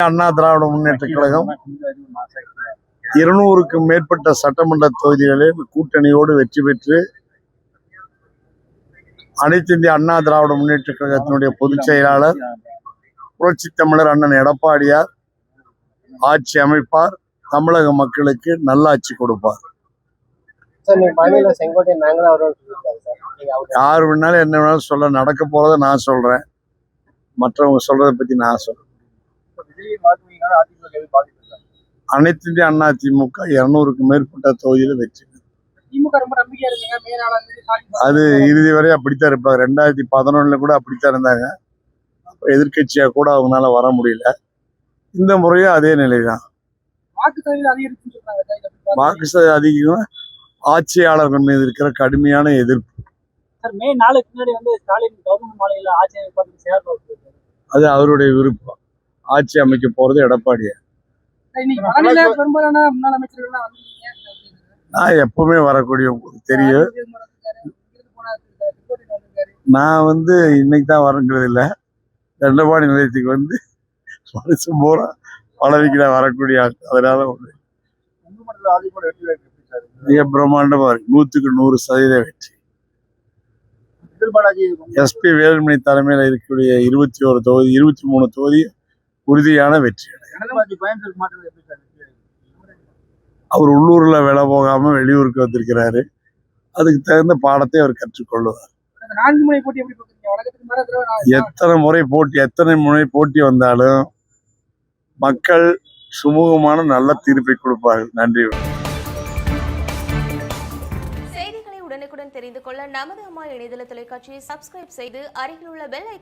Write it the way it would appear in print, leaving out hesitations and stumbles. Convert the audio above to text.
அண்ணா திராவிட முன்னேற்ற கழகம் 200க்கும் மேற்பட்ட சட்டமன்ற தொகுதிகளில் கூட்டணியோடு வெற்றி பெற்று அனைத்து இந்திய அண்ணா திராவிட முன்னேற்ற கழகத்தினுடைய பொதுச் செயலாளர் புரட்சி தமிழர் அண்ணன் எடப்பாடியார் ஆட்சி அமைப்பார். தமிழக மக்களுக்கு நல்லாட்சி கொடுப்பார். யார் வேணாலும் என்ன வேணாலும் சொல்ல, நடக்க போறதை நான் சொல்றேன், மற்றவங்க சொல்றதை பத்தி நான் சொல்றேன். அனைத்து இந்திய அண்ணா திமுக 200க்கும் மேற்பட்ட தொகுதியில வெற்றி. அது இறுதி வரை அப்படித்தான் இருப்பாங்க. 2011 கூட அப்படித்தான் இருந்தாங்க. எதிர்கட்சியா கூட அவங்களால வர முடியல. இந்த முறையும் அதே நிலைதான். வாக்கு சதவீதம் அதிகம். ஆட்சியாளர்கள் மீது இருக்கிற கடுமையான எதிர்ப்பு. அது அவருடைய விருப்பம். ஆட்சி அமைக்க போறது எடப்பாடியார். நான் எப்பவுமே வரக்கூடிய உங்களுக்கு தெரியும். நான் இன்னைக்கு தான் வரங்கிறது இல்லை. தண்டபாணி நிலையத்துக்கு வருஷம் பூரா பழவிக்கு நான் வரக்கூடிய ஆள். அதனால மிக பிரம்மாண்டமா இருக்கு. 100க்கு 100% வெற்றி. எஸ்பி வேலுமணி தலைமையில் இருக்கக்கூடிய 21 தொகுதி 23 தொகுதி உறுதியான வெற்றி. அவர் உள்ளூர்ல வேலை போகாம வெளியூருக்கு வந்திருக்கிறாரு. அதுக்கு தகுந்த பாடத்தை அவர் கற்றுக்கொள்வார். எத்தனை முறை போட்டி வந்தாலும் மக்கள் சுமூகமான நல்ல தீர்ப்பை கொடுப்பார்கள். நன்றி. செய்திகளை உடனுக்குடன் தெரிந்து கொள்ள நமது அம்மா இணையதள தொலைக்காட்சியை சப்ஸ்கிரைப் செய்து அருகில் உள்ள பெல்